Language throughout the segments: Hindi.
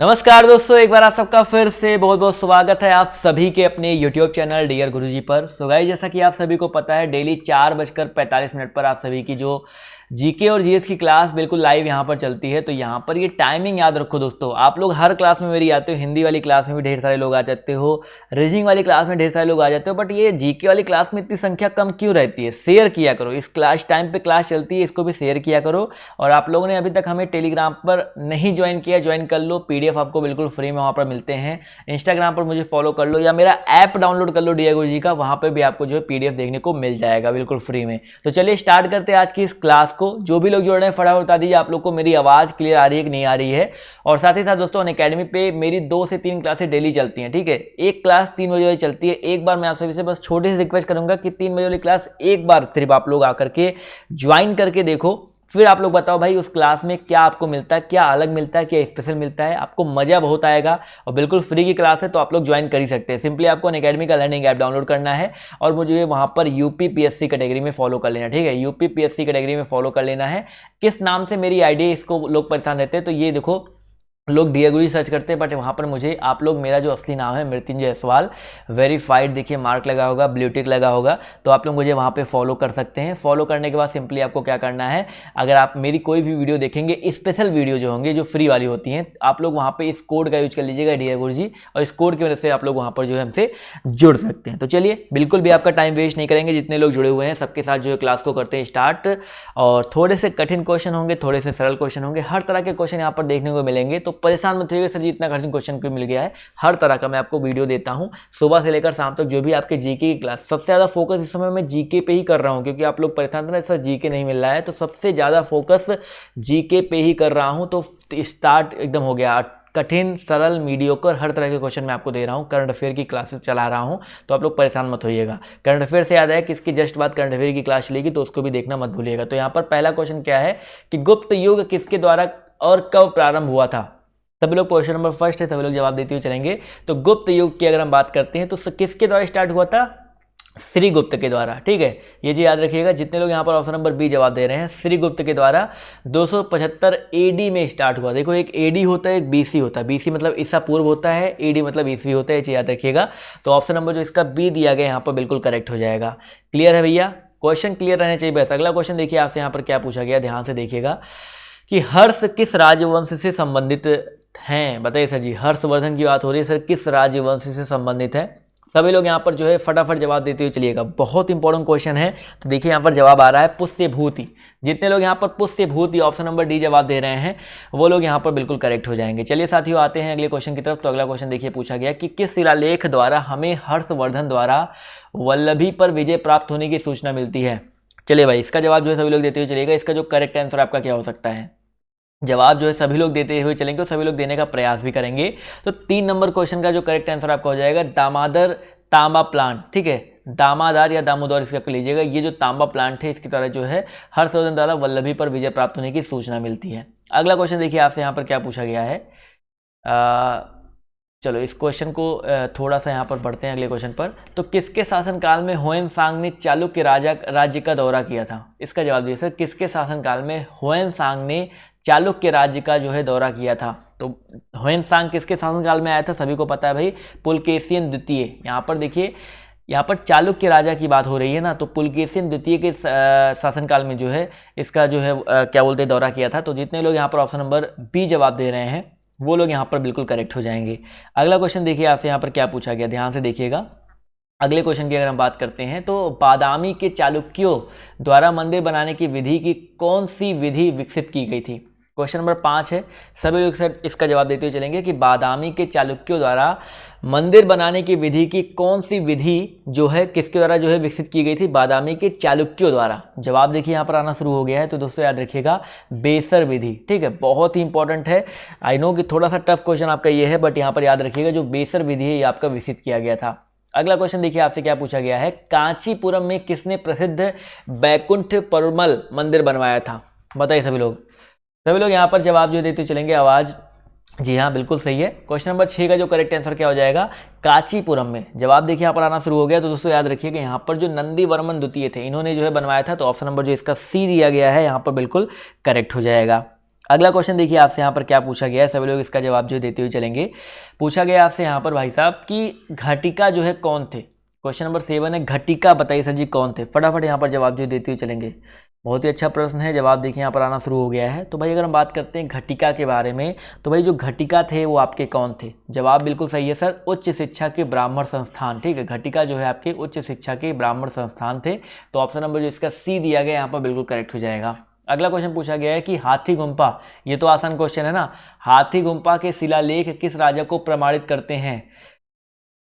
नमस्कार दोस्तों, एक बार आप सबका फिर से बहुत बहुत स्वागत है आप सभी के अपने YouTube चैनल डियर गुरुजी पर। सो गाइस, जैसा कि आप सभी को पता है डेली 4:45 पर आप सभी की जो जीके और जीएस की क्लास बिल्कुल लाइव यहाँ पर चलती है। तो यहाँ पर ये टाइमिंग याद रखो दोस्तों, आप लोग हर क्लास में मेरी आते हो, हिंदी वाली क्लास में भी ढेर सारे लोग आ जाते हो, रीजनिंग वाली क्लास में ढेर सारे लोग आ जाते हो, बट ये जीके वाली क्लास में इतनी संख्या कम क्यों रहती है? शेयर किया करो, इस क्लास टाइम पे क्लास चलती है, इसको भी शेयर किया करो। और आप लोगों ने अभी तक हमें टेलीग्राम पर नहीं ज्वाइन किया, ज्वाइन कर लो, पीडीएफ आपको बिल्कुल फ्री में वहाँ पर मिलते हैं। इंस्टाग्राम पर मुझे फॉलो कर लो या मेरा ऐप डाउनलोड कर लो डियर गुरुजी का, वहाँ पर भी आपको जो है पीडीएफ देखने को मिल जाएगा बिल्कुल फ्री में। तो चलिए स्टार्ट करते हैं आज की इस क्लास को। जो भी लोग जुड़ रहे हैं फटाफट बता दीजिए आप लोग को मेरी आवाज़ क्लियर आ रही है कि नहीं आ रही है। और साथ ही साथ दोस्तों अनअकैडमी पे मेरी 2 से 3 क्लासेस डेली चलती हैं, ठीक है। एक क्लास 3 बजे चलती है। एक बार मैं आप सभी से बस छोटी सी रिक्वेस्ट करूंगा कि 3 बजे वाली क्लास एक बार सिर्फ आप लोग आकर के ज्वाइन करके देखो, फिर आप लोग बताओ भाई उस क्लास में क्या आपको मिलता है, क्या अलग मिलता है, क्या स्पेशल मिलता है। आपको मजा बहुत आएगा और बिल्कुल फ्री की क्लास है, तो आप लोग ज्वाइन कर ही सकते हैं। सिंपली आपको अनअकैडमी का लर्निंग ऐप डाउनलोड करना है और मुझे वहाँ पर यूपीपीएससी कैटेगरी में फॉलो कर लेना, ठीक है। यूपीपीएससी कैटेगरी में फॉलो कर लेना है। किस नाम से मेरी आईडी है इसको लोग परेशान रहते हैं, तो ये देखो लोग डियर गुरुजी सर्च करते हैं, बट वहाँ पर मुझे आप लोग मेरा जो असली नाम है मृत्युंजय जायसवाल, वेरीफाइड देखिए मार्क लगा होगा, ब्लू टिक लगा होगा, तो आप लोग मुझे वहाँ पे फॉलो कर सकते हैं। फॉलो करने के बाद सिंपली आपको क्या करना है, अगर आप मेरी कोई भी वीडियो देखेंगे, स्पेशल वीडियो जो होंगे जो फ्री वाली होती हैं, आप लोग वहाँ पर इस कोड का यूज कर लीजिएगा डियर गुरुजी, और इस कोड की वजह से आप लोग वहाँ पर जो है हमसे जुड़ सकते हैं। तो चलिए बिल्कुल भी आपका टाइम वेस्ट नहीं करेंगे, जितने लोग जुड़े हुए हैं सबके साथ जो है क्लास को करते हैं स्टार्ट। और थोड़े से कठिन क्वेश्चन होंगे, थोड़े से सरल क्वेश्चन होंगे, हर तरह के क्वेश्चन यहाँ पर देखने को मिलेंगे। तो परेशान मत होइएगा सर जी इतना कठिन क्वेश्चन क्यों मिल गया है, हर तरह का मैं आपको वीडियो देता हूं सुबह से लेकर शाम तक। जो भी आपके जीके की क्लास, सबसे ज़्यादा फोकस इस समय मैं जीके पे ही कर रहा हूं, क्योंकि आप लोग परेशान थे ना सर जीके नहीं मिल रहा है, तो सबसे ज़्यादा फोकस जीके पे ही कर रहा हूं। तो स्टार्ट एकदम हो गया, कठिन सरल मीडियोकर हर तरह के क्वेश्चन मैं आपको दे रहा हूँ। करंट अफेयर की क्लासेस चला रहा हूँ, तो आप लोग परेशान मत होइएगा। करंट अफेयर से याद है कि इसकी जस्ट बाद करंट अफेयर की क्लास चलेगी, तो उसको भी देखना मत भूलिएगा। तो यहाँ पर पहला क्वेश्चन क्या है कि गुप्त युग किसके द्वारा और कब प्रारंभ हुआ था? सभी लोग क्वेश्चन नंबर फर्स्ट है, सभी लोग जवाब देते हुए चलेंगे। तो गुप्त युग की अगर हम बात करते हैं तो किसके द्वारा स्टार्ट हुआ था? श्री गुप्त के द्वारा, ठीक है। ये जी याद रखिएगा, जितने लोग यहाँ पर ऑप्शन नंबर बी जवाब दे रहे हैं, श्री गुप्त के द्वारा 275 एडी में स्टार्ट हुआ। देखो एक एडी होता है, एक बीसी होता है। बीसी मतलब ईसा पूर्व होता है, एडी मतलब ईसवी होता है, ये याद रखिएगा। तो ऑप्शन नंबर जो इसका बी दिया गया यहाँ पर बिल्कुल करेक्ट हो जाएगा। क्लियर है भैया? क्वेश्चन क्लियर रहने चाहिए बस। अगला क्वेश्चन देखिए आपसे यहाँ पर क्या पूछा गया, ध्यान से देखिएगा कि हर्ष किस राजवंश से संबंधित हैं? बताइए सर जी, हर्षवर्धन की बात हो रही है, सर किस राजवंश से संबंधित है? सभी लोग यहाँ पर जो है फटाफट जवाब देते हुए चलिएगा, बहुत इंपॉर्टेंट क्वेश्चन है। तो देखिए यहाँ पर जवाब आ रहा है पुष्यभूति। जितने लोग यहाँ पर पुष्यभूति ऑप्शन नंबर डी जवाब दे रहे हैं, वो लोग यहाँ पर बिल्कुल करेक्ट हो जाएंगे। चलिए साथियों आते हैं अगले क्वेश्चन की तरफ। तो अगला क्वेश्चन देखिए पूछा गया कि किस शिलालेख द्वारा हमें हर्षवर्धन द्वारा वल्लभी पर विजय प्राप्त होने की सूचना मिलती है? चलिए भाई, इसका जवाब जो है सभी लोग देते हुए चलिएगा। इसका जो करेक्ट आंसर आपका क्या हो सकता है? जवाब जो है सभी लोग देते हुए चलेंगे और सभी लोग देने का प्रयास भी करेंगे। तो 3 नंबर क्वेश्चन का जो करेक्ट आंसर आपका हो जाएगा दामोदर तांबा प्लांट, ठीक है। दामादार या दामोदर इसका कर लीजिएगा। ये जो तांबा प्लांट है इसकी तरह जो है हर्षवर्धन द्वारा वल्लभी पर विजय प्राप्त होने की सूचना मिलती है। अगला क्वेश्चन देखिए आपसे यहाँ पर क्या पूछा गया है। चलो इस क्वेश्चन को थोड़ा सा यहाँ पर बढ़ते हैं अगले क्वेश्चन पर। तो किसके शासनकाल में हुएनसांग ने चालुक्य राज्य का दौरा किया था? इसका जवाब दीजिए सर, किसके शासनकाल में हुएनसांग ने चालुक्य राज्य का जो है दौरा किया था? तो हुएनसांग किसके शासनकाल में आया था? सभी को पता है भाई, पुलकेशिन द्वितीय। यहाँ पर देखिए, यहाँ पर चालुक्य राजा की बात हो रही है ना, तो पुलकेशिन द्वितीय के शासनकाल में जो है इसका जो है क्या बोलते हैं दौरा किया था। तो जितने लोग यहाँ पर ऑप्शन नंबर बी जवाब दे रहे हैं वो लोग यहाँ पर बिल्कुल करेक्ट हो जाएंगे। अगला क्वेश्चन देखिए आपसे यहाँ पर क्या पूछा गया, ध्यान से देखिएगा। अगले क्वेश्चन की अगर हम बात करते हैं तो बादामी के चालुक्यों द्वारा मंदिर बनाने की विधि की कौन सी विधि विकसित की गई थी? क्वेश्चन नंबर 5 है। सभी लोग सर इसका जवाब देते हुए चलेंगे कि बादामी के चालुक्यों द्वारा मंदिर बनाने की विधि की कौन सी विधि जो है किसके द्वारा जो है विकसित की गई थी? बादामी के चालुक्यों द्वारा। जवाब देखिए यहाँ पर आना शुरू हो गया है। तो दोस्तों याद रखिएगा, बेसर विधि, ठीक है। बहुत ही इंपॉर्टेंट है। आई नो कि थोड़ा सा टफ क्वेश्चन आपका ये है, बट यहाँ पर याद रखिएगा जो बेसर विधि है ये आपका विकसित किया गया था। अगला क्वेश्चन देखिए आपसे क्या पूछा गया है, कांचीपुरम में किसने प्रसिद्ध बैकुंठ परमल मंदिर बनवाया था? बताइए सभी लोग। सभी लोग यहाँ पर जवाब जो देते चलेंगे आवाज। जी हाँ, बिल्कुल सही है। क्वेश्चन नंबर 6 का जो करेक्ट आंसर क्या हो जाएगा? कांचीपुरम में। जवाब देखिए यहाँ पर आना शुरू हो गया। तो दोस्तों याद रखिएगा यहाँ पर जो नंदी वर्मन द्वितीय थे, इन्होंने जो है बनवाया था। तो ऑप्शन नंबर जो इसका सी दिया गया है यहाँ पर बिल्कुल करेक्ट हो जाएगा। अगला क्वेश्चन देखिए आपसे यहाँ पर क्या पूछा गया है, सभी लोग इसका जवाब जो देते हुए चलेंगे। पूछा गया आपसे यहाँ पर भाई साहब कि घटिका जो है कौन थे। क्वेश्चन नंबर 7 है, घटिका बताइए सर जी कौन थे। फटाफट यहाँ पर जवाब जो देते हुए चलेंगे। बहुत ही अच्छा प्रश्न है, जवाब देखिए यहाँ पर आना शुरू हो गया है। तो भाई अगर हम बात करते हैं घटिका के बारे में, तो भाई जो घटिका थे वो आपके कौन थे। जवाब बिल्कुल सही है सर, उच्च शिक्षा के ब्राह्मण संस्थान। ठीक है, घटिका जो है आपके उच्च शिक्षा के ब्राह्मण संस्थान थे। तो ऑप्शन नंबर जो इसका सी दिया गया यहाँ पर बिल्कुल करेक्ट हो जाएगा। अगला क्वेश्चन पूछा गया है कि हाथी गुम्फा, ये तो आसान क्वेश्चन है ना, हाथी गुम्फा के शिलालेख किस राजा को प्रमाणित करते हैं।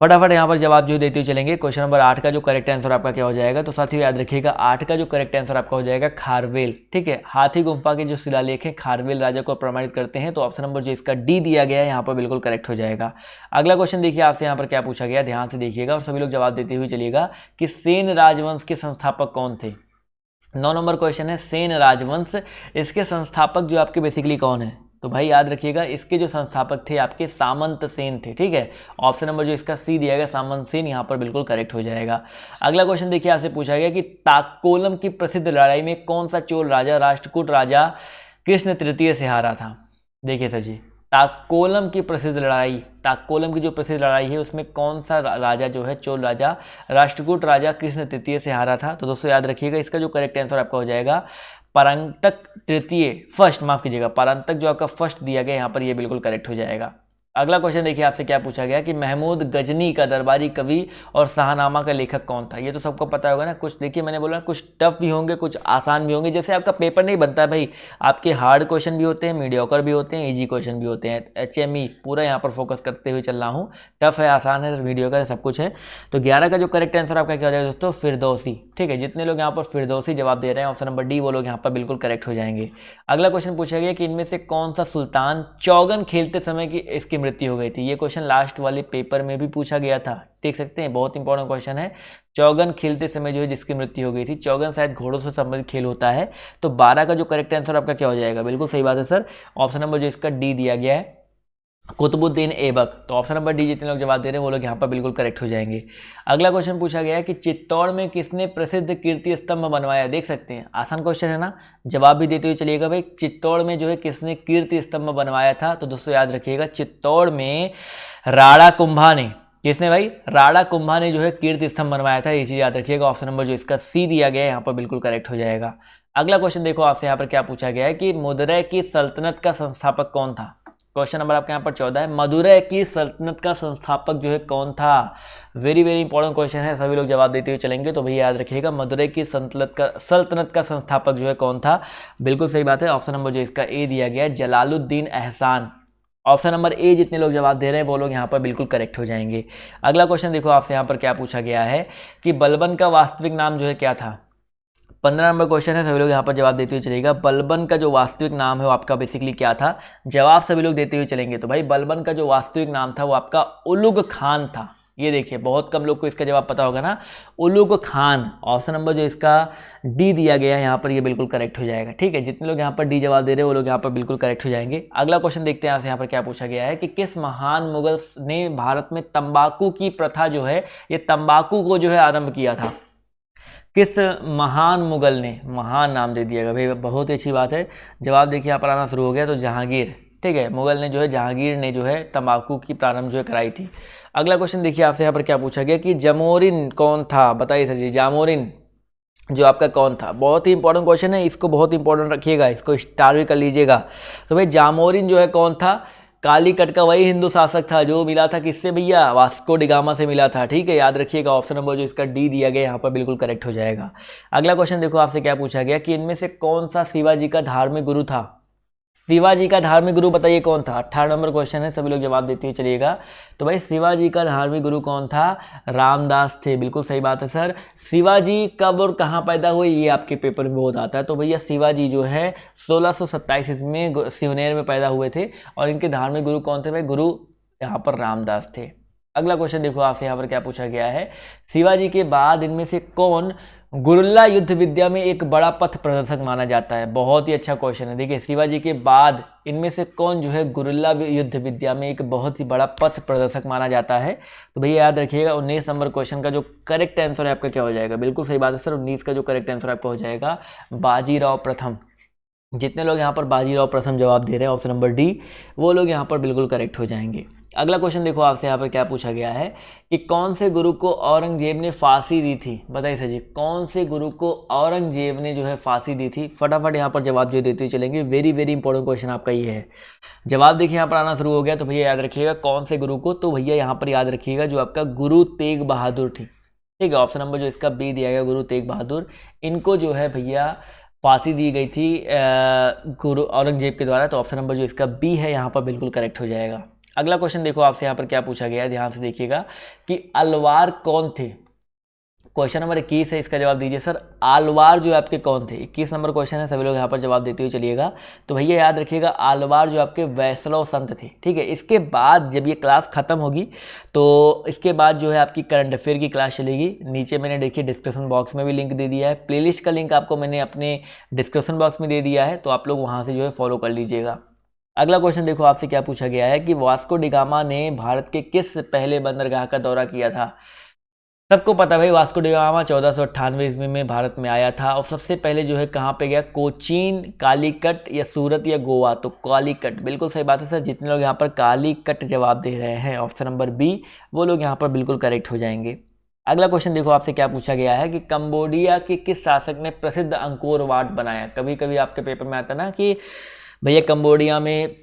फटाफट यहाँ पर जवाब जो देते हुए चलेंगे। क्वेश्चन नंबर 8 का जो करेक्ट आंसर आपका क्या हो जाएगा, तो साथियों याद रखिएगा 8 का जो करेक्ट आंसर आपका हो जाएगा खारवेल। ठीक है, हाथी गुम्फा के जो शिलालेख है खारवेल राजा को प्रमाणित करते हैं। तो ऑप्शन नंबर जो इसका डी दिया गया है यहाँ पर बिल्कुल करेक्ट हो जाएगा। अगला क्वेश्चन देखिए आपसे यहाँ पर क्या पूछा गया, ध्यान से देखिएगा और सभी लोग जवाब देते हुए चलिएगा कि सेन राजवंश के संस्थापक कौन थे। 9 नंबर क्वेश्चन है, सेन राजवंश, इसके संस्थापक जो आपके बेसिकली कौन है। तो भाई याद रखिएगा इसके जो संस्थापक थे आपके सामंत सेन थे। ठीक है, ऑप्शन नंबर जो इसका सी दिया गया सामंत सेन यहाँ पर बिल्कुल करेक्ट हो जाएगा। अगला क्वेश्चन देखिए आपसे पूछा गया कि ताकोलम की प्रसिद्ध लड़ाई में कौन सा चोल राजा राष्ट्रकूट राजा कृष्ण तृतीय से हारा था। देखिए सर जी, ताकोलम की प्रसिद्ध लड़ाई, ताकोलम की जो प्रसिद्ध लड़ाई है उसमें कौन सा राजा जो है चोल राजा राष्ट्रकूट राजा कृष्ण तृतीय से हारा था। तो दोस्तों याद रखिएगा इसका जो करेक्ट आंसर आपका हो जाएगा परांतक तृतीय, फर्स्ट माफ कीजिएगा, परांतक जो आपका फर्स्ट दिया गया यहाँ पर ये बिल्कुल करेक्ट हो जाएगा। अगला क्वेश्चन देखिए आपसे क्या पूछा गया कि महमूद गजनी का दरबारी कवि और शाहनामा का लेखक कौन था। ये तो सबको पता होगा ना। कुछ देखिए मैंने बोला कुछ टफ भी होंगे कुछ आसान भी होंगे, जैसे आपका पेपर नहीं बनता है भाई, आपके हार्ड क्वेश्चन भी होते हैं, मीडियोकर भी होते हैं, इजी क्वेश्चन भी होते हैं। HME पूरा यहाँ पर फोकस करते हुए चल रहा हूँ, टफ है आसान है मीडियोकर है सब कुछ है। तो 11 का जो करेक्ट आंसर आपका क्या हो जाएगा दोस्तों, फिरदौसी। ठीक है, जितने लोग यहाँ पर फिरदौसी जवाब दे रहे हैं ऑप्शन नंबर डी वो लोग यहाँ पर बिल्कुल करेक्ट हो जाएंगे। अगला क्वेश्चन पूछा गया कि इनमें से कौन सा सुल्तान चौगन खेलते समय की इसकी मृत्यु हो गई थी। ये क्वेश्चन लास्ट वाले पेपर में भी पूछा गया था, देख सकते हैं, बहुत इंपॉर्टेंट क्वेश्चन है। चौगन खेलते समय जो है जिसकी मृत्यु हो गई थी, चौगन शायद घोड़ों से संबंधित खेल होता है। तो 12 का जो करेक्ट आंसर आपका क्या हो जाएगा, बिल्कुल सही बात है सर, ऑप्शन नंबर जो इसका डी दिया गया है कुतुबुद्दीन ऐबक। तो ऑप्शन नंबर डी जितने लोग जवाब दे रहे हैं वो लोग यहाँ पर बिल्कुल करेक्ट हो जाएंगे। अगला क्वेश्चन पूछा गया है कि चित्तौड़ में किसने प्रसिद्ध कीर्ति स्तंभ बनवाया। देख सकते हैं आसान क्वेश्चन है ना, जवाब भी देते हुए चलिएगा भाई, चित्तौड़ में जो है किसने कीर्ति स्तंभ बनवाया था। तो दोस्तों याद रखिएगा चित्तौड़ में राणा कुंभा ने, किसने भाई, राणा कुंभा ने जो है कीर्ति स्तंभ बनवाया था। ये चीज याद रखिएगा, ऑप्शन नंबर जो इसका सी दिया गया है यहाँ पर बिल्कुल करेक्ट हो जाएगा। अगला क्वेश्चन देखो आपसे यहाँ पर क्या पूछा गया है कि मदुरै की सल्तनत का संस्थापक कौन था। क्वेश्चन नंबर आपके यहाँ पर 14 है, मदुरै की सल्तनत का संस्थापक जो है कौन था। वेरी वेरी इंपॉर्टेंट क्वेश्चन है, सभी लोग जवाब देते हुए चलेंगे। तो भैया याद रखिएगा मदुरै की सल्तनत का संस्थापक जो है कौन था, बिल्कुल सही बात है, ऑप्शन नंबर जो इसका ए दिया गया है जलालुद्दीन एहसान। ऑप्शन नंबर ए जितने लोग जवाब दे रहे हैं वो लोग यहाँ पर बिल्कुल करेक्ट हो जाएंगे। अगला क्वेश्चन देखो आपसे यहाँ पर क्या पूछा गया है कि बलबन का वास्तविक नाम जो है क्या था। 15 नंबर क्वेश्चन है, सभी लोग यहाँ पर जवाब देते हुए चलेगा। बलबन का जो वास्तविक नाम है वो आपका बेसिकली क्या था, जवाब सभी लोग देते हुए चलेंगे। तो भाई बलबन का जो वास्तविक नाम था वो आपका उलुग खान था। ये देखिए बहुत कम लोग को इसका जवाब पता होगा ना, उलुग खान। ऑप्शन नंबर जो इसका डी दिया गया है यहाँ पर ये बिल्कुल करेक्ट हो जाएगा। ठीक है, जितने लोग यहाँ पर डी जवाब दे रहे हैं वो लोग यहाँ पर बिल्कुल करेक्ट हो जाएंगे। अगला क्वेश्चन देखते हैं यहाँ पर क्या पूछा गया है कि किस महान मुगल ने भारत में तंबाकू की प्रथा जो है, ये तंबाकू को जो है आरंभ किया था। किस महान मुगल ने, महान नाम दे दिया भाई, बहुत ही अच्छी बात है। जवाब देखिए यहाँ पर आना शुरू हो गया, तो जहांगीर। ठीक है, मुगल ने जो है जहांगीर ने जो है तंबाकू की प्रारंभ जो है कराई थी। अगला क्वेश्चन देखिए आपसे यहाँ पर क्या पूछा गया कि जामोरिन कौन था। बताइए सर जी, जामोरिन जो आपका कौन था। बहुत ही इंपॉर्टेंट क्वेश्चन है, इसको बहुत इंपॉर्टेंट रखिएगा, इसको स्टार भी कर लीजिएगा। तो भाई जामोरिन जो है कौन था, कालीकट का वही हिंदू शासक था जो मिला था किससे भैया, वास्को डिगामा से मिला था। ठीक है, याद रखिएगा ऑप्शन नंबर जो इसका डी दिया गया यहाँ पर बिल्कुल करेक्ट हो जाएगा। अगला क्वेश्चन देखो आपसे क्या पूछा गया कि इनमें से कौन सा शिवाजी का धार्मिक गुरु था। शिवाजी का धार्मिक गुरु बताइए कौन था। 18 नंबर क्वेश्चन है, सभी लोग जवाब देते हुए चलिएगा। तो भाई शिवाजी का धार्मिक गुरु कौन था, रामदास थे। बिल्कुल सही बात है सर। शिवाजी कब और कहाँ पैदा हुए ये आपके पेपर में बहुत आता है। तो भैया शिवाजी जो है 1627 ईस्वी में सिवनेर में पैदा हुए थे और इनके धार्मिक गुरु कौन थे भाई, गुरु यहाँ पर रामदास थे। अगला क्वेश्चन देखो आपसे यहाँ पर क्या पूछा गया है, शिवाजी के बाद इनमें से कौन गुरुल्ला युद्ध विद्या में एक बड़ा पथ प्रदर्शक माना जाता है। बहुत ही अच्छा क्वेश्चन है। देखिए शिवाजी के बाद इनमें से कौन जो है गुरुल्ला युद्ध विद्या में एक बहुत ही बड़ा पथ प्रदर्शक माना जाता है। तो भैया याद रखिएगा 19 नंबर क्वेश्चन का जो करेक्ट आंसर है आपका क्या हो जाएगा, बिल्कुल सही बात है सर, 19 का जो करेक्ट आंसर आपका हो जाएगा बाजीराव प्रथम। जितने लोग यहाँ पर बाजीराव प्रथम जवाब दे रहे हैं ऑप्शन नंबर डी, वो लोग यहाँ पर बिल्कुल करेक्ट हो जाएंगे। अगला क्वेश्चन देखो आपसे यहाँ पर क्या पूछा गया है कि कौन से गुरु को औरंगजेब ने फांसी दी थी। बताइए सर जी, कौन से गुरु को औरंगजेब ने जो है फांसी दी थी। फटाफट यहाँ पर जवाब जो देते हुए चलेंगे। वेरी वेरी इंपॉर्टेंट क्वेश्चन आपका ये है। जवाब देखिए यहाँ पर आना शुरू हो गया, तो भैया याद रखिएगा कौन से गुरु को, तो भैया यहाँ पर याद रखिएगा जो आपका गुरु तेग बहादुर थी। ठीक है, ऑप्शन नंबर जो इसका बी दिया गया गुरु तेग बहादुर, इनको जो है भैया फांसी दी गई थी गुरु औरंगजेब के द्वारा। तो ऑप्शन नंबर जो इसका बी है यहाँ पर बिल्कुल करेक्ट हो जाएगा। अगला क्वेश्चन देखो आपसे यहाँ पर क्या पूछा गया है, ध्यान से देखिएगा कि अलवार कौन थे। क्वेश्चन नंबर 21 है, इसका जवाब दीजिए सर। आलवार जो आपके कौन थे, 21 नंबर क्वेश्चन है, सभी लोग यहाँ पर जवाब देते हुए चलिएगा। तो भैया याद रखिएगा आलवार जो आपके वैष्णव संत थे। ठीक है, इसके बाद जब ये क्लास खत्म होगी तो इसके बाद जो है आपकी करंट अफेयर की क्लास चलेगी। नीचे मैंने देखिए डिस्क्रिप्शन बॉक्स में भी लिंक दे दिया है, प्लेलिस्ट का लिंक आपको मैंने अपने डिस्क्रिप्शन बॉक्स में दे दिया है, तो आप लोग वहाँ से जो है फॉलो कर लीजिएगा। अगला क्वेश्चन देखो आपसे क्या पूछा गया है कि वास्को डी गामा ने भारत के किस पहले बंदरगाह का दौरा किया था। सबको पता भाई वास्को डी गामा 1498 ईस्वी में भारत में आया था और सबसे पहले जो है कहाँ पे गया, कोचीन, कालीकट या सूरत या गोवा। तो कालीकट बिल्कुल सही बात है सर। जितने लोग यहाँ पर कालीकट जवाब दे रहे हैं ऑप्शन नंबर बी, वो लोग यहाँ पर बिल्कुल करेक्ट हो जाएंगे। अगला क्वेश्चन देखो आपसे क्या पूछा गया है कि कंबोडिया के किस शासक ने प्रसिद्ध अंकोर वाट बनाया। कभी कभी आपके पेपर में आता ना कि भैया कंबोडिया में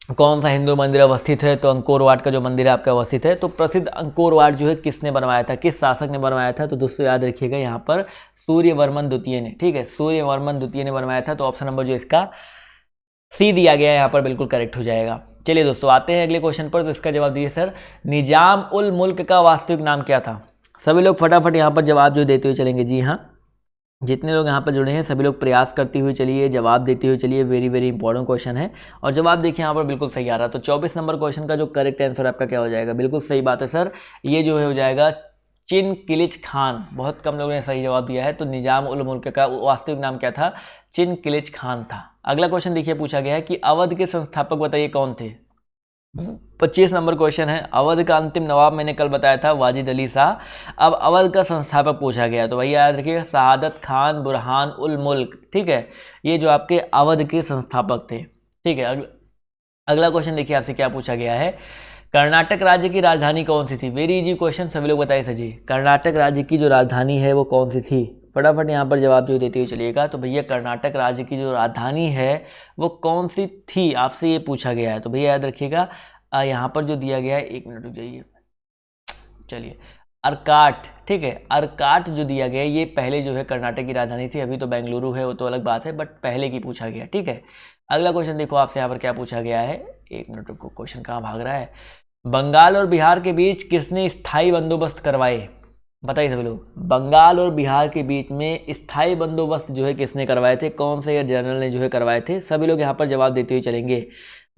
कौन सा हिंदू मंदिर अवस्थित है, तो अंकोर वाट का जो मंदिर है आपका अवस्थित है। तो प्रसिद्ध अंकोर वाट जो है किसने बनवाया था, किस शासक ने बनवाया था। तो दोस्तों याद रखिएगा यहाँ पर सूर्यवर्मन द्वितीय ने। ठीक है, सूर्यवर्मन द्वितीय ने बनवाया था। तो ऑप्शन नंबर जो इसका सी दिया गया है यहाँ पर बिल्कुल करेक्ट हो जाएगा। चलिए दोस्तों आते हैं अगले क्वेश्चन पर। तो इसका जवाब दीजिए सर, निजाम उल मुल्क का वास्तविक नाम क्या था। सभी लोग फटाफट यहाँ पर जवाब जो देते हुए चलेंगे। जी हाँ, जितने लोग यहाँ पर जुड़े हैं सभी लोग प्रयास करते हुए चलिए, जवाब देते हुए चलिए। वेरी वेरी इंपॉर्टेंट क्वेश्चन है और जवाब देखिए यहाँ पर बिल्कुल सही आ रहा है। तो 24 नंबर क्वेश्चन का जो करेक्ट आंसर आपका क्या हो जाएगा, बिल्कुल सही बात है सर, ये जो है हो जाएगा चिनकिलिच खान। बहुत कम लोगों ने सही जवाब दिया है। तो निजाम उल मुल्क का वास्तविक नाम क्या था, चिनकिलिच खान था। अगला क्वेश्चन देखिए पूछा गया है कि अवध के संस्थापक बताइए कौन थे। 25 नंबर क्वेश्चन है। अवध का अंतिम नवाब मैंने कल बताया था वाजिद अली शाह। अब अवध का संस्थापक पूछा गया, तो भैया याद रखिएगा शहादत खान बुरहान उल मुल्क। ठीक है, ये जो आपके अवध के संस्थापक थे। ठीक है, अगला क्वेश्चन देखिए आपसे क्या पूछा गया है, कर्नाटक राज्य की राजधानी कौन सी थी। वेरी इजी क्वेश्चन, सभी लोग बताइए सर जी, कर्नाटक राज्य की जो राजधानी है वो कौन सी थी। फटाफट यहाँ पर जवाब जो देते हुए चलिएगा। तो भैया कर्नाटक राज्य की जो राजधानी है वो कौन सी थी, आपसे ये पूछा गया है। तो भैया याद रखिएगा यहाँ पर जो दिया गया है, एक मिनट रुक जाइए, चलिए, अर्काट। ठीक है, अर्काट जो दिया गया है ये पहले जो है कर्नाटक की राजधानी थी। अभी तो बेंगलुरु है, वो तो अलग बात है, बट पहले की पूछा गया। ठीक है, अगला क्वेश्चन देखो आपसे यहाँ पर क्या पूछा गया है। एक मिनट रुको, क्वेश्चन कहाँ भाग रहा है। बंगाल और बिहार के बीच किसने स्थायी बंदोबस्त करवाए। बताइए सभी लोग, बंगाल और बिहार के बीच में स्थायी बंदोबस्त जो है किसने करवाए थे, कौन से जनरल ने जो है करवाए थे। सभी लोग यहाँ पर जवाब देते हुए चलेंगे।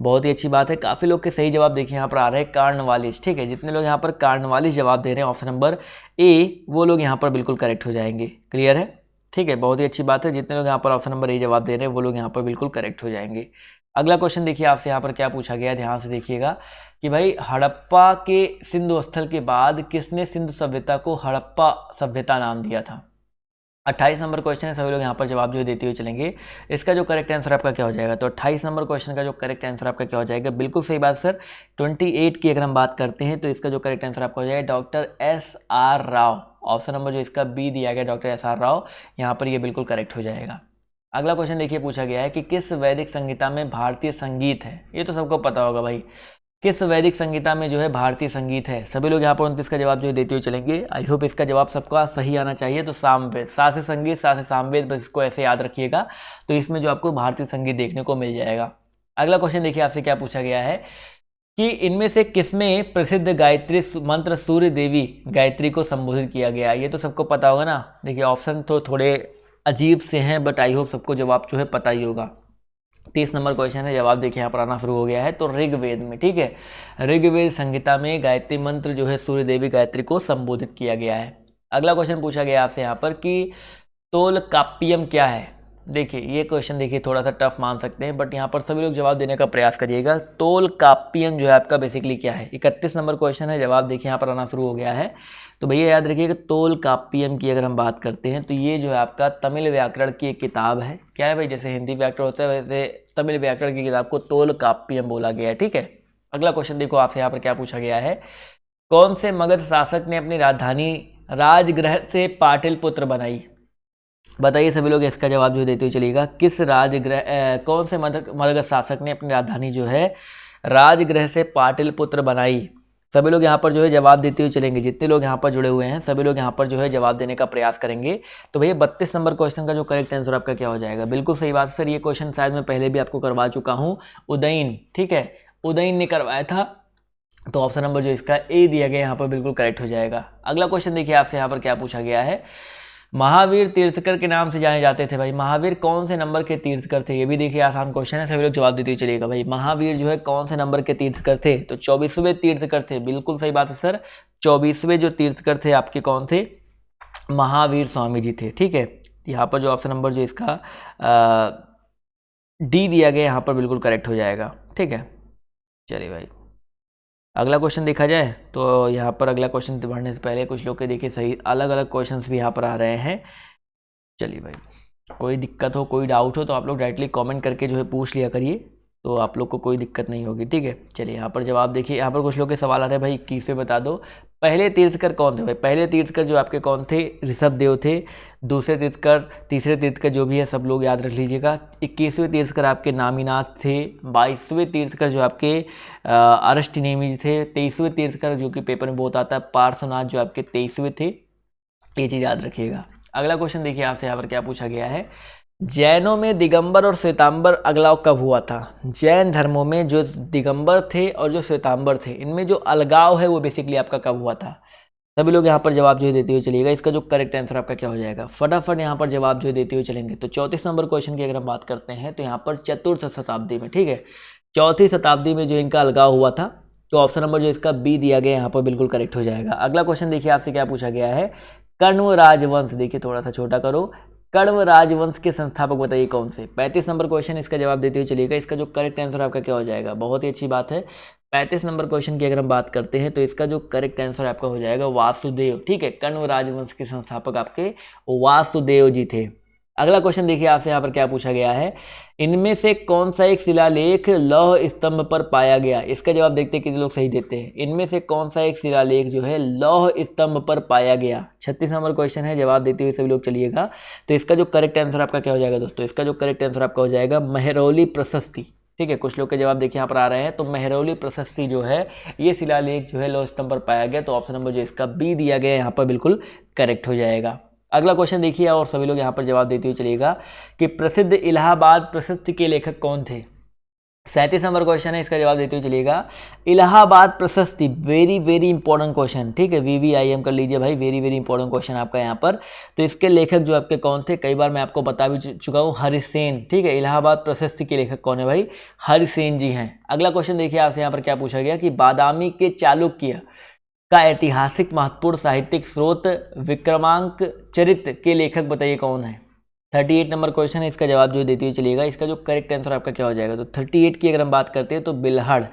बहुत ही अच्छी बात है, काफ़ी लोग के सही जवाब देखिए यहाँ पर आ रहे हैं, कार्नवालिस। ठीक है, जितने लोग यहाँ पर कार्नवालिस जवाब दे रहे हैं ऑप्शन नंबर ए, वो लोग यहाँ पर बिल्कुल करेक्ट हो जाएंगे। क्लियर है, ठीक है, बहुत ही अच्छी बात है। जितने लोग यहाँ पर ऑप्शन नंबर ए जवाब दे रहे हैं वो लोग यहाँ पर बिल्कुल करेक्ट हो जाएंगे। अगला क्वेश्चन देखिए आपसे यहाँ पर क्या पूछा गया है, ध्यान से देखिएगा कि भाई हड़प्पा के सिंधु स्थल के बाद किसने सिंधु सभ्यता को हड़प्पा सभ्यता नाम दिया था। 28 नंबर क्वेश्चन है, सभी लोग यहाँ पर जवाब जो देते हुए चलेंगे। इसका जो करेक्ट आंसर आपका क्या हो जाएगा, तो 28 नंबर क्वेश्चन का जो करेक्ट आंसर आपका क्या हो जाएगा, बिल्कुल सही बात सर। 28 की अगर हम बात करते हैं तो इसका जो करेक्ट आंसर आपका हो जाएगा doctor SR Rao. Option number जो इसका बी दिया गया डॉक्टर SR राव, यहाँ पर ये बिल्कुल करेक्ट हो जाएगा। अगला क्वेश्चन देखिए पूछा गया है कि किस वैदिक संहिता में भारतीय संगीत है। ये तो सबको पता होगा भाई, किस वैदिक संगीता में जो है भारतीय संगीत है। सभी लोग यहाँ पर 29 का जवाब जो है देते हुए चलेंगे। आई होप इसका जवाब सबका सही आना चाहिए। तो सामवेद, सा से संगीत, सा से सामवेद, बस इसको ऐसे याद रखिएगा। तो इसमें जो आपको भारतीय संगीत देखने को मिल जाएगा। अगला क्वेश्चन देखिए आपसे क्या पूछा गया है कि इनमें से किसमें प्रसिद्ध गायत्री मंत्र सूर्य देवी गायत्री को संबोधित किया गया। ये तो सबको पता होगा ना। देखिए ऑप्शन तो थोड़े अजीब से हैं, बट आई होप सबको जवाब जो है पता ही होगा। 30 नंबर क्वेश्चन है, जवाब देखिए यहाँ पर आना शुरू हो गया है। तो ऋग्वेद में, ठीक है, ऋग्वेद संहिता में गायत्री मंत्र जो है सूर्य देवी गायत्री को संबोधित किया गया है। अगला क्वेश्चन पूछा गया आपसे यहाँ पर कि तोलकाप्पियम क्या है। देखिए ये क्वेश्चन देखिए थोड़ा सा टफ मान सकते हैं, बट यहाँ पर सभी लोग जवाब देने का प्रयास करिएगा। तोलकाप्पियम जो है आपका बेसिकली क्या है, 31 नंबर क्वेश्चन है। जवाब देखिए यहाँ पर आना शुरू हो गया है। तो भैया याद रखिएगा, तोलकाप्पियम की अगर हम बात करते हैं तो ये जो है आपका तमिल व्याकरण की एक किताब है। क्या है भाई, जैसे हिंदी व्याकरण होता है वैसे तमिल व्याकरण की किताब को तोलकाप्पियम बोला गया है। ठीक है, अगला क्वेश्चन देखो आपसे यहाँ पर क्या पूछा गया है। कौन से मगध शासक ने अपनी राजधानी राजगृह से पाटलिपुत्र बनाई? बताइए सभी लोग, इसका जवाब जो देते हुए चलिएगा। किस राजगृह कौन से मगध शासक ने अपनी राजधानी जो है राजगृह से पाटलिपुत्र बनाई? सभी लोग यहाँ पर जो है जवाब देते हुए चलेंगे। जितने लोग यहाँ पर जुड़े हुए हैं सभी लोग यहाँ पर जो है जवाब देने का प्रयास करेंगे। तो भैया 32 नंबर क्वेश्चन का जो करेक्ट आंसर आपका क्या हो जाएगा? बिल्कुल सही बात सर, ये क्वेश्चन शायद मैं पहले भी आपको करवा चुका हूँ। उदयन, ठीक है, उदयन ने करवाया था। तो ऑप्शन नंबर जो इसका ए दिया गया यहाँ पर बिल्कुल करेक्ट हो जाएगा। अगला क्वेश्चन देखिए आपसे यहाँ पर क्या पूछा गया है। महावीर तीर्थकर के नाम से जाने जाते थे। भाई महावीर कौन से नंबर के तीर्थकर थे? ये भी देखिए आसान क्वेश्चन है, सभी लोग जवाब देते चलिएगा। भाई महावीर जो है कौन से नंबर के तीर्थकर थे? तो 24वें तीर्थकर थे। बिल्कुल सही बात है सर, 24वें जो तीर्थकर थे आपके कौन थे? महावीर स्वामी जी थे। ठीक है, यहाँ पर जो ऑप्शन नंबर जो इसका डी दिया गया यहाँ पर बिल्कुल करेक्ट हो जाएगा। ठीक है, चलिए भाई अगला क्वेश्चन देखा जाए। तो यहाँ पर अगला क्वेश्चन बढ़ने से पहले कुछ लोग के देखिए सही अलग अलग क्वेश्चंस भी यहाँ पर आ रहे हैं। चलिए भाई, कोई दिक्कत हो कोई डाउट हो तो आप लोग डायरेक्टली कमेंट करके जो है पूछ लिया करिए, तो आप लोग को कोई दिक्कत नहीं होगी। ठीक है, चलिए यहाँ पर जवाब देखिए। यहाँ पर कुछ लोग के सवाल आ रहे हैं भाई 21वें बता दो। पहले तीर्थकर कौन थे? भाई पहले तीर्थकर जो आपके कौन थे? ऋषभ देव थे। दूसरे तीर्थकर, तीसरे तीर्थकर जो भी है सब लोग याद रख लीजिएगा। 21वें तीर्थकर आपके नामीनाथ थे। 22वें तीर्थकर जो आपके अरष्टनेमी थे। 23वें तीर्थकर जो कि पेपर में बहुत आता है पार्श्वनाथ जो आपके 23वें थे। ये चीज़ याद रखिएगा। अगला क्वेश्चन देखिए आपसे यहाँ पर क्या पूछा गया है। जैनों में दिगंबर और श्वेतांबर अलगाव कब हुआ था? जैन धर्मों में जो दिगंबर थे और जो श्वेतांबर थे इनमें जो अलगाव है वो बेसिकली आपका कब हुआ था? सभी लोग यहाँ पर जवाब जो है देते हुए चलिएगा। इसका जो करेक्ट आंसर आपका क्या हो जाएगा? फटाफट यहाँ पर जवाब जो है देते हुए चलेंगे। तो 34 नंबर क्वेश्चन की अगर हम बात करते हैं तो यहाँ पर चतुर्थ शताब्दी में, ठीक है, चौथी शताब्दी में जो इनका अलगाव हुआ था। तो ऑप्शन नंबर जो इसका बी दिया गया यहाँ पर बिल्कुल करेक्ट हो जाएगा। अगला क्वेश्चन देखिए आपसे क्या पूछा गया है। कण्व राजवंश, देखिए थोड़ा सा छोटा करो। कण्व राजवंश के संस्थापक बताइए कौन से? 35 नंबर क्वेश्चन, इसका जवाब देते हुए चलिएगा। इसका जो करेक्ट आंसर आपका क्या हो जाएगा? बहुत ही अच्छी बात है। 35 नंबर क्वेश्चन की अगर हम बात करते हैं तो इसका जो करेक्ट आंसर आपका हो जाएगा वासुदेव। ठीक है, कण्व राजवंश के संस्थापक आपके वासुदेव जी थे। अगला क्वेश्चन देखिए आपसे यहाँ पर क्या पूछा गया है। इनमें से कौन सा एक शिलालेख लौह स्तंभ पर पाया गया? इसका जवाब देखते हैं कितने लोग सही देते हैं। इनमें से कौन सा एक शिलालेख जो है लौह स्तंभ पर पाया गया? 36 नंबर क्वेश्चन है, जवाब देते हुए सभी लोग चलिएगा। तो इसका जो करेक्ट आंसर आपका क्या हो जाएगा दोस्तों? इसका जो करेक्ट आंसर आपका हो जाएगा महरौली प्रशस्ति। ठीक है, कुछ लोग के जवाब देखिए यहाँ पर आ रहे हैं। तो महरौली प्रशस्ति जो है ये शिलालेख जो है लौह स्तंभ पर पाया गया। तो ऑप्शन नंबर जो इसका बी दिया गया यहाँ पर बिल्कुल करेक्ट हो जाएगा। अगला क्वेश्चन देखिए और सभी लोग यहाँ पर जवाब देते हुए चलिएगा कि प्रसिद्ध इलाहाबाद प्रशस्ति के लेखक कौन थे? 37 नंबर क्वेश्चन है, इसका जवाब देते हुए चलिएगा। इलाहाबाद प्रशस्ति वेरी वेरी इंपॉर्टेंट क्वेश्चन। ठीक है, VVIM कर लीजिए भाई, वेरी वेरी इंपॉर्टेंट क्वेश्चन आपका यहाँ पर। तो इसके लेखक जो आपके कौन थे, कई बार मैं आपको बता भी चुका हूँ, हरिसेन। ठीक है, इलाहाबाद प्रशस्ति के लेखक कौन है भाई? हरिसेन जी हैं। अगला क्वेश्चन देखिए आपसे यहाँ पर क्या पूछा गया कि बादामी के चालुक्य का ऐतिहासिक महत्वपूर्ण साहित्यिक स्रोत विक्रमांक चरित्र के लेखक बताइए कौन है? 38 नंबर क्वेश्चन है, इसका जवाब जो देते हुए चलिएगा। इसका जो करेक्ट आंसर आपका क्या हो जाएगा? तो 38 की अगर हम बात करते हैं तो बिल्हड़।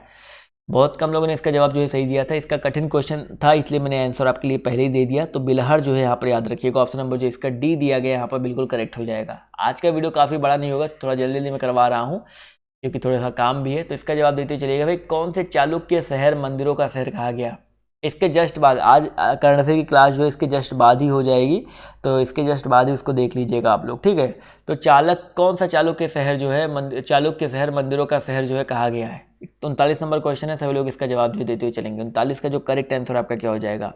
बहुत कम लोगों ने इसका जवाब जो है सही दिया था। इसका कठिन क्वेश्जन था इसलिए मैंने आंसर आपके लिए पहले ही दे दिया। तो बिल्हड़ जो है यहाँ पर याद रखिएगा। ऑप्शन नंबर जो इसका डी दिया गया यहाँ पर बिल्कुल करेक्ट हो जाएगा। आज का वीडियो काफ़ी बड़ा नहीं होगा, थोड़ा जल्दी जल्दी मैं करवा रहा हूँ क्योंकि थोड़ा सा काम भी है। तो इसका जवाब देते चलिएगा भाई, कौन से चालुक्य शहर मंदिरों का शहर कहा गया? इसके जस्ट बाद, आज करंट अफेयर की क्लास जो है इसके जस्ट बाद ही हो जाएगी, तो इसके जस्ट बाद ही उसको देख लीजिएगा आप लोग। ठीक है, तो कौन सा चालुक्य शहर जो है चालुक्य शहर मंदिरों का शहर जो है कहा गया है? 39 नंबर क्वेश्चन है, सभी लोग इसका जवाब जो देते हुए चलेंगे। 39 का जो करेक्ट आंसर आपका क्या हो जाएगा?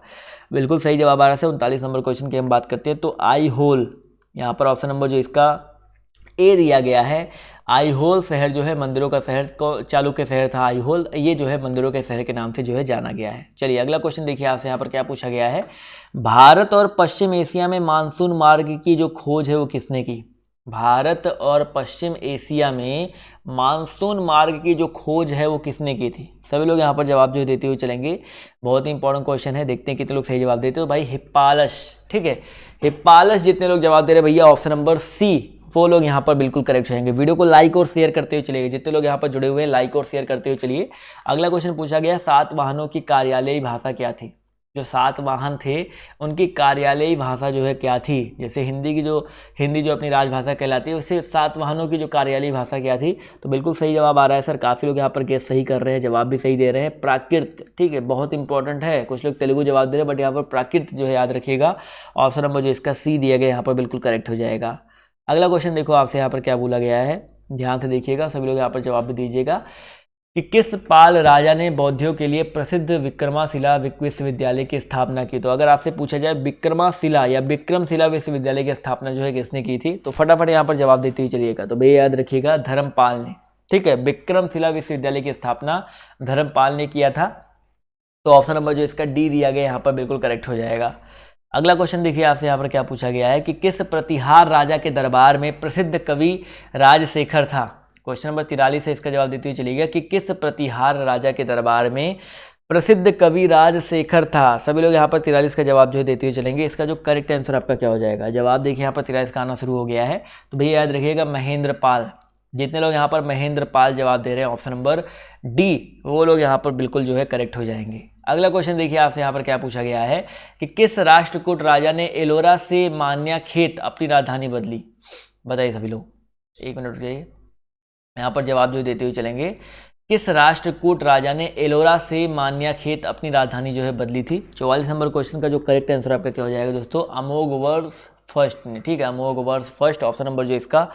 बिल्कुल सही जवाब आ रहा है। 39 नंबर क्वेश्चन की हम बात करते हैं तो आईहोल, यहाँ पर ऑप्शन नंबर जो इसका ए दिया गया है। आईहोल शहर जो है मंदिरों का शहर, चालुक्य शहर था आईहोल, ये जो है मंदिरों के शहर के नाम से जो है जाना गया है। चलिए अगला क्वेश्चन देखिए आपसे यहाँ पर क्या पूछा गया है। भारत और पश्चिम एशिया में मानसून मार्ग की जो खोज है वो किसने की? भारत और पश्चिम एशिया में मानसून मार्ग की जो खोज है वो किसने की थी? सभी लोग यहाँ पर जवाब जो देते हुए चलेंगे। बहुत ही इंपॉर्टेंट क्वेश्चन है, देखते हैं कितने लोग सही जवाब देते हो। भाई हिप्पालस। ठीक है, हिप्पालस जितने लोग जवाब दे रहे हैं भैया ऑप्शन नंबर सी वो लोग यहाँ पर बिल्कुल करेक्ट हो जाएंगे। वीडियो को लाइक और शेयर करते हुए चलिए, जितने लोग यहाँ पर जुड़े हुए हैं लाइक और शेयर करते हुए चलिए। अगला क्वेश्चन पूछा गया, सातवाहनों की कार्यालयी भाषा क्या थी? जो सातवाहन थे उनकी कार्यालयी भाषा जो है क्या थी? जैसे हिंदी जो अपनी राजभाषा कहलाती है, उससे सातवाहनों की जो कार्यालयी भाषा क्या थी? तो बिल्कुल सही जवाब आ रहा है सर। काफ़ी लोग यहाँ पर गेस सही कर रहे हैं, जवाब भी सही दे रहे हैं। प्राकृत, ठीक है, बहुत इंपॉर्टेंट है। कुछ लोग तेलुगु जवाब दे रहे हैं, बट यहाँ पर प्राकृत जो है याद रखिएगा। ऑप्शन नंबर जो इसका सी दिया गया यहाँ पर बिल्कुल करेक्ट हो जाएगा। अगला क्वेश्चन देखो आपसे यहाँ पर क्या बोला गया है, ध्यान से देखिएगा, सभी लोग यहाँ पर जवाब भी दीजिएगा कि किस पाल राजा ने बौद्धों के लिए प्रसिद्ध विक्रमाशिला विश्वविद्यालय की स्थापना की? तो अगर आपसे पूछा जाए विक्रमाशिला या विक्रमशिला विश्वविद्यालय की स्थापना जो है किसने की थी, तो फटाफट यहाँ पर जवाब देते हुए चलिएगा। तो भैया याद रखिएगा, धर्मपाल ने। ठीक है, विक्रमशिला विश्वविद्यालय की स्थापना धर्मपाल ने किया था। तो ऑप्शन नंबर जो इसका डी दिया गया यहाँ पर बिल्कुल करेक्ट हो जाएगा। अगला क्वेश्चन देखिए आपसे यहाँ पर क्या पूछा गया है कि किस प्रतिहार राजा के दरबार में प्रसिद्ध कवि राजशेखर था? क्वेश्चन नंबर 43 से इसका जवाब देते हुए चलिएगा कि किस प्रतिहार राजा के दरबार में प्रसिद्ध कवि राजशेखर था? सभी लोग यहाँ पर 43 का जवाब जो है देते हुए चलेंगे। इसका जो करेक्ट आंसर आपका क्या हो जाएगा? जवाब देखिए यहाँ पर 43 का आना शुरू हो गया है। तो भैया याद रखिएगा महेंद्र पाल। जितने लोग यहाँ पर महेंद्र पाल जवाब दे रहे हैं ऑप्शन नंबर डी, वो लोग यहाँ पर बिल्कुल जो है करेक्ट हो जाएंगे। अगला क्वेश्चन देखिए आपसे यहाँ पर क्या पूछा गया है कि किस राष्ट्रकूट राजा ने एलोरा से मान्याखेत अपनी राजधानी बदली? बताइए सभी लोग, एक मिनट रुकिए, यहाँ पर जवाब जो देते हुए चलेंगे। किस राष्ट्रकूट राजा ने एलोरा से मान्याखेत अपनी राजधानी जो है बदली थी? 44 नंबर क्वेश्चन का जो करेक्ट आंसर आपका क्या हो जाएगा दोस्तों? अमोघवर्ष फर्स्ट ने। ठीक है, अमोघवर्ष फर्स्ट, ऑप्शन नंबर जो इसका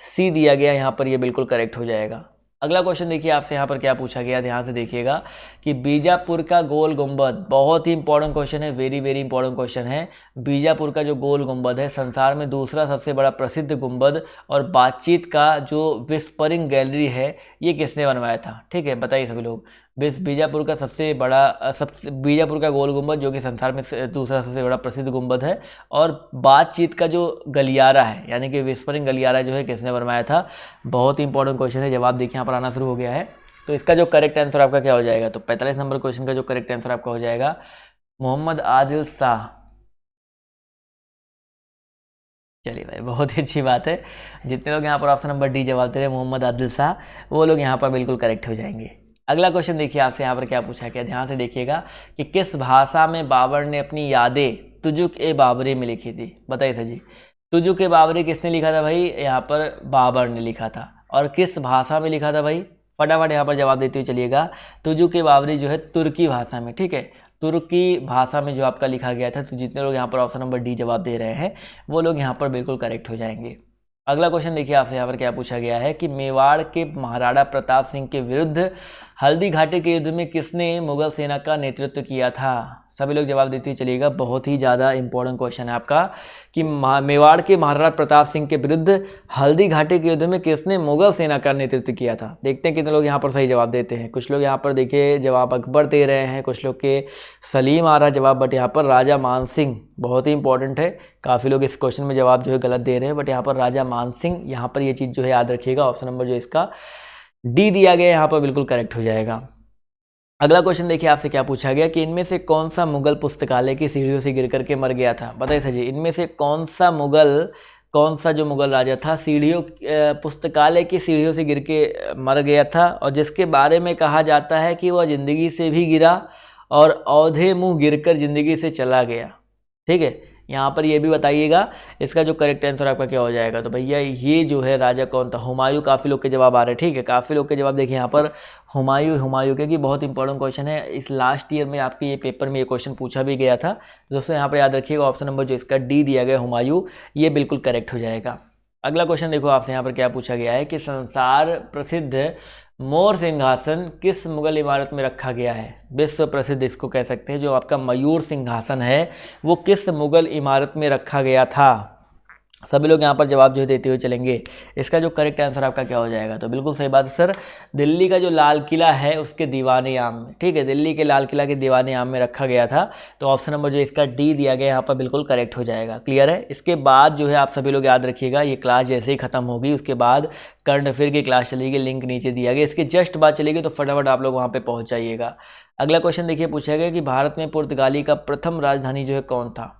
सी दिया गया यहाँ पर ये बिल्कुल करेक्ट हो जाएगा। अगला क्वेश्चन देखिए आपसे यहाँ पर क्या पूछा गया, ध्यान से देखिएगा कि बीजापुर का गोल गुंबद, बहुत ही इंपॉर्टेंट क्वेश्चन है, वेरी वेरी इंपॉर्टेंट क्वेश्चन है। बीजापुर का जो गोल गुंबद है संसार में दूसरा सबसे बड़ा प्रसिद्ध गुंबद और बातचीत का जो विस्परिंग गैलरी है, ये किसने बनवाया था? ठीक है, बताइए सभी लोग। बीजापुर का बीजापुर का गोल गुंबद जो कि संसार में दूसरा सबसे बड़ा प्रसिद्ध गुंबद है, और बातचीत का जो गलियारा है यानी कि विस्परिंग गलियारा जो है किसने बनवाया था? बहुत ही इंपॉर्टेंट क्वेश्चन है, जवाब देखिए यहाँ पर आना शुरू हो गया है। तो इसका जो करेक्ट आंसर आपका क्या हो जाएगा? तो 45 नंबर क्वेश्चन का जो करेक्ट आंसर आपका हो जाएगा मोहम्मद आदिल शाह। चलिए भाई, बहुत ही अच्छी बात है। जितने लोग यहाँ पर ऑप्शन नंबर डी जवाब दे रहे हैं मोहम्मद आदिल शाह, वो लोग यहाँ पर बिल्कुल करेक्ट हो जाएंगे। अगला क्वेश्चन देखिए आपसे यहाँ पर क्या पूछा गया, ध्यान से देखिएगा कि किस भाषा में बाबर ने अपनी यादें तुजुक ए बाबरी में लिखी थी? बताइए सर जी, तुजुक ए बाबरी किसने लिखा था भाई? यहाँ पर बाबर ने लिखा था। और किस भाषा में लिखा था भाई? फटाफट यहाँ पर जवाब देते हुए चलिएगा। तुजुक ए बाबरी जो है तुर्की भाषा में। ठीक है, तुर्की भाषा में जो आपका लिखा गया था। तो जितने लोग यहाँ पर ऑप्शन नंबर डी जवाब दे रहे हैं वो लोग यहाँ पर बिल्कुल करेक्ट हो जाएंगे। अगला क्वेश्चन देखिए आपसे यहाँ पर क्या पूछा गया है कि मेवाड़ के महाराणा प्रताप सिंह के विरुद्ध हल्दी घाटी के युद्ध में किसने मुगल सेना का नेतृत्व किया था? सभी लोग जवाब देते हुए चलिएगा। बहुत ही ज़्यादा इंपॉर्टेंट क्वेश्चन है आपका कि मेवाड़ के महाराणा प्रताप सिंह के विरुद्ध हल्दी घाटी के युद्ध में किसने मुगल सेना का नेतृत्व किया था? देखते हैं कितने लोग यहाँ पर सही जवाब देते हैं। कुछ लोग यहाँ पर देखिए जवाब अकबर दे रहे हैं, कुछ लोग के सलीम आ रहा है जवाब, बट यहाँ पर राजा मान सिंह बहुत ही इंपॉर्टेंट है। काफ़ी लोग इस क्वेश्चन में जवाब जो है गलत दे रहे हैं, बट यहाँ पर राजा मान सिंह, यहाँ पर ये चीज़ जो है याद रखिएगा। ऑप्शन नंबर जो इसका डी दिया गया यहाँ पर बिल्कुल करेक्ट हो जाएगा। अगला क्वेश्चन देखिए आपसे क्या पूछा गया कि इनमें से कौन सा मुगल पुस्तकालय की सीढ़ियों से गिर करके मर गया था? बताइए सर जी, इनमें से कौन सा जो मुगल राजा था पुस्तकालय की सीढ़ियों से गिर के मर गया था, और जिसके बारे में कहा जाता है कि वह जिंदगी से भी गिरा और औंधे मुंह गिरकर जिंदगी से चला गया? ठीक है, यहाँ पर ये भी बताइएगा इसका जो करेक्ट आंसर आपका क्या हो जाएगा। तो भैया ये जो है राजा कौन था? हुमायूं। काफ़ी लोग के जवाब आ रहे हैं। ठीक है, काफ़ी लोग के जवाब देखिए यहाँ पर हुमायूं, क्योंकि बहुत इंपॉर्टेंट क्वेश्चन है। इस लास्ट ईयर में आपके ये पेपर में ये क्वेश्चन पूछा भी गया था दोस्तों। यहाँ पर याद रखिएगा ऑप्शन नंबर जो इसका डी दिया गया हुमायूं, ये बिल्कुल करेक्ट हो जाएगा। अगला क्वेश्चन देखो आपसे यहाँ पर क्या पूछा गया है कि संसार प्रसिद्ध मोर सिंहासन किस मुगल इमारत में रखा गया है? विश्व प्रसिद्ध इसको कह सकते हैं। जो आपका मयूर सिंहासन है वो किस मुगल इमारत में रखा गया था? सभी लोग यहाँ पर जवाब जो है देते हुए चलेंगे। इसका जो करेक्ट आंसर आपका क्या हो जाएगा? तो बिल्कुल सही बात है सर, दिल्ली का जो लाल किला है उसके दीवाने आम में। ठीक है, दिल्ली के लाल किला के दीवाने आम में रखा गया था। तो ऑप्शन नंबर जो इसका डी दिया गया यहाँ पर बिल्कुल करेक्ट हो जाएगा। क्लियर है? इसके बाद जो है आप सभी लोग याद रखिएगा, ये क्लास जैसे ही खत्म होगी उसके बाद करंट अफेयर की क्लास चलेगी, लिंक नीचे दिया गया, इसके जस्ट बाद चलेगी, तो फटाफट आप लोग वहाँ पर पहुँच जाइएगा। अगला क्वेश्चन देखिए पूछा गया कि भारत में पुर्तगाली का प्रथम राजधानी जो है कौन था?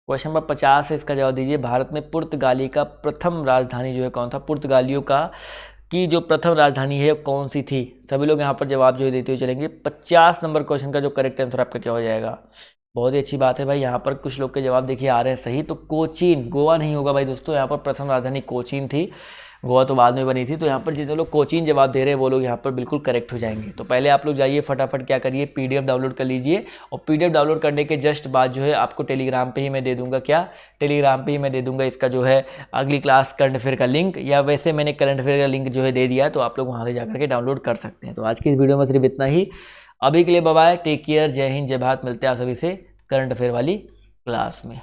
क्वेश्चन नंबर 50 है, इसका जवाब दीजिए। भारत में पुर्तगाली का प्रथम राजधानी जो है कौन था? पुर्तगालियों का की जो प्रथम राजधानी है कौन सी थी? सभी लोग यहाँ पर जवाब जो है देते हुए चलेंगे। 50 नंबर क्वेश्चन का जो करेक्ट आंसर आपका क्या हो जाएगा? बहुत ही अच्छी बात है भाई, यहाँ पर कुछ लोग के जवाब देखिए आ रहे हैं सही। तो कोचीन, गोवा नहीं होगा भाई दोस्तों, यहाँ पर प्रथम राजधानी कोचीन थी, गोवा तो बाद में बनी थी। तो यहाँ पर जितने लोग कोचीन जवाब दे रहे हैं वो लोग यहाँ पर बिल्कुल करेक्ट हो जाएंगे। तो पहले आप लोग जाइए फटाफट क्या करिए, पीडीएफ डाउनलोड कर लीजिए। और पीडीएफ डाउनलोड करने के जस्ट बाद जो है आपको टेलीग्राम पे ही मैं दे दूंगा, क्या टेलीग्राम पे ही मैं दे दूंगा इसका जो है अगली क्लास करंट अफेयर का लिंक, या वैसे मैंने करंट अफेयर का लिंक जो है दे दिया है, तो आप लोग वहाँ से जाकर के डाउनलोड कर सकते हैं। तो आज की इस वीडियो में सिर्फ इतना ही। अभी के लिए बाय बाय, टेक केयर, जय हिंद, जय भारत। मिलते हैं आप सभी से करंट अफेयर वाली क्लास में।